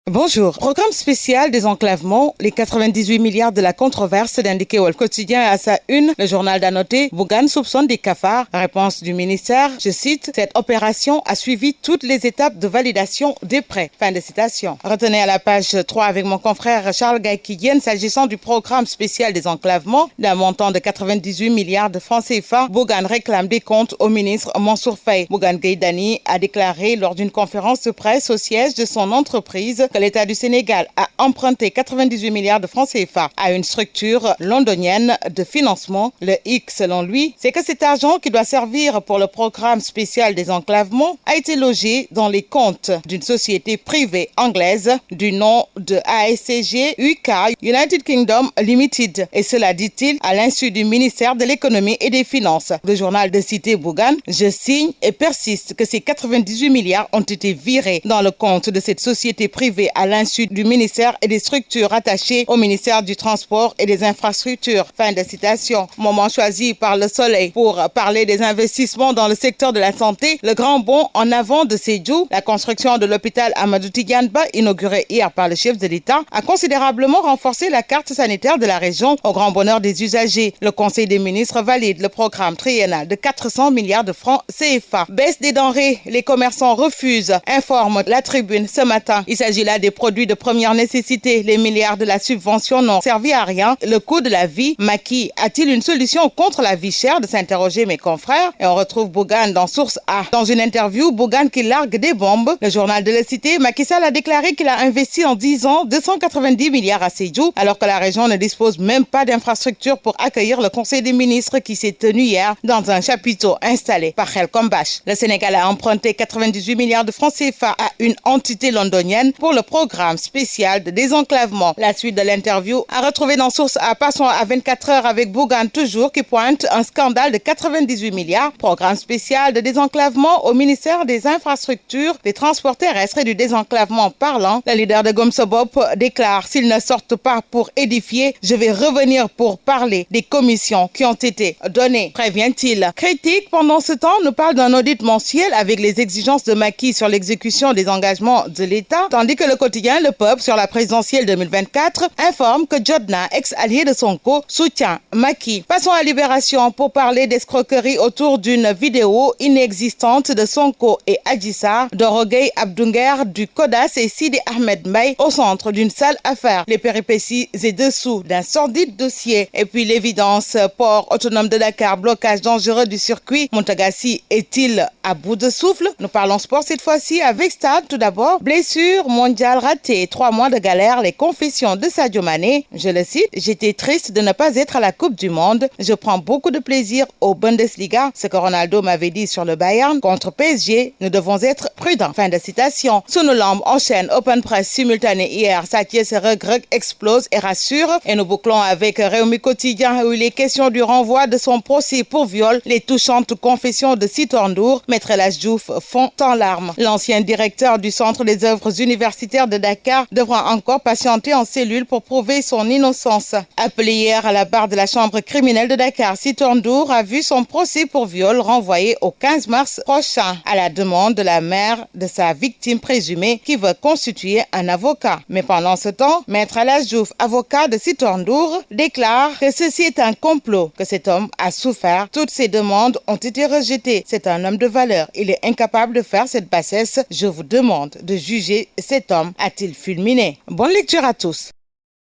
Bonjour. Programme spécial désenclavement, les 98 milliards de la controverse d'indiquer au quotidien à sa une. Le journal d'A noté, Bougane soupçonne des cafards. Réponse du ministère, je cite, cette opération a suivi toutes les étapes de validation des prêts. Fin de citation. Retenez à la page 3 avec mon confrère Charles Gaïkidien s'agissant du programme spécial désenclavement d'un montant de 98 milliards de francs CFA. Bougane réclame des comptes au ministre Mansour Faye. Bougane Gueye Dany a déclaré lors d'une conférence de presse au siège de son entreprise que l'État du Sénégal a emprunté 98 milliards de francs CFA à une structure londonienne de financement. Le hic, selon lui, c'est que cet argent qui doit servir pour le programme spécial désenclavement a été logé dans les comptes d'une société privée anglaise du nom de ASCG UK United Kingdom Limited. Et cela, dit-il, à l'insu du ministère de l'Économie et des Finances. Le journal de cité Bougane, je signe et persiste que ces 98 milliards ont été virés dans le compte de cette société privée à l'insu du ministère et des structures attachées au ministère du Transport et des Infrastructures. Fin de citation. Moment choisi par Le Soleil pour parler des investissements dans le secteur de la santé. Le grand bond en avant de Sédhiou, la construction de l'hôpital Amadou Tidiane Ba, inauguré hier par le chef de l'État, a considérablement renforcé la carte sanitaire de la région au grand bonheur des usagers. Le Conseil des ministres valide le programme triennal de 400 milliards de francs CFA. Baisse des denrées, les commerçants refusent, informe la Tribune ce matin. Il s'agit là des produits de première nécessité. Les milliards de la subvention n'ont servi à rien. Le coût de la vie, Macky a-t-il une solution contre la vie chère, de s'interroger mes confrères? Et on retrouve Bougane dans Source A. Dans une interview, Bougane qui largue des bombes. Le journal de La Cité, Macky Sall a déclaré qu'il a investi en 10 ans 290 milliards à Sédhiou, alors que la région ne dispose même pas d'infrastructures pour accueillir le Conseil des ministres qui s'est tenu hier dans un chapiteau installé par Khelcom Bach. Le Sénégal a emprunté 98 milliards de francs CFA à une entité londonienne pour le programme spécial de désenclavement. La suite de l'interview à retrouver dans Source A. Passons à 24 heures avec Bougane toujours qui pointe un scandale de 98 milliards. Programme spécial de désenclavement au ministère des Infrastructures, des Transports terrestres et du désenclavement parlant. Le leader de Gomsobop déclare: s'ils ne sortent pas pour édifier, je vais revenir pour parler des commissions qui ont été données, prévient-il. Critique pendant ce temps nous parle d'un audit mensuel avec les exigences de Macky sur l'exécution des engagements de l'État, tandis que le quotidien Le Peuple sur la présidentielle 2024 informe que Jodna, ex-allié de Sonko, soutient Macky. Passons à Libération pour parler d'escroquerie autour d'une vidéo inexistante de Sonko et Adji Sarr, Dorogay Abdounger du CODAS et Sidi Ahmed Mbaye au centre d'une sale affaire. Les péripéties et dessous d'un sordide dossier. Et puis l'évidence, port autonome de Dakar, blocage dangereux du circuit. Montagassi est-il à bout de souffle? Nous parlons sport cette fois-ci avec Stade. Tout d'abord, blessure mondiale ratée, 3 mois de galère, les confessions de Sadio Mané. Je le cite: j'étais triste de ne pas être à la Coupe du Monde. Je prends beaucoup de plaisir au Bundesliga. Ce que Ronaldo m'avait dit sur le Bayern contre PSG, nous devons être prudents. Fin de citation. Sunulamb enchaîne open press simultané hier. Sathies Reug explose et rassure. Et nous bouclons avec Réumi Quotidien où il est question du renvoi de son procès pour viol. Les touchantes confessions de Sitor Ndour. Maître El Hadji Diouf fond en larmes. L'ancien directeur du Centre des œuvres universitaires de Dakar devra encore patienter en cellule pour prouver son innocence. Appelé hier à la barre de la chambre criminelle de Dakar, Sitor Ndour a vu son procès pour viol renvoyé au 15 mars prochain à la demande de la mère de sa victime présumée qui veut constituer un avocat. Mais pendant ce temps, Maître El Hadji Diouf, avocat de Sitor Ndour, déclare que ceci est un complot, que cet homme a souffert. Toutes ses demandes ont été rejetées. C'est un homme de valeur. Il est incapable de faire cette bassesse. Je vous demande de juger cet homme. A-t-il fulminé? Bonne lecture à tous.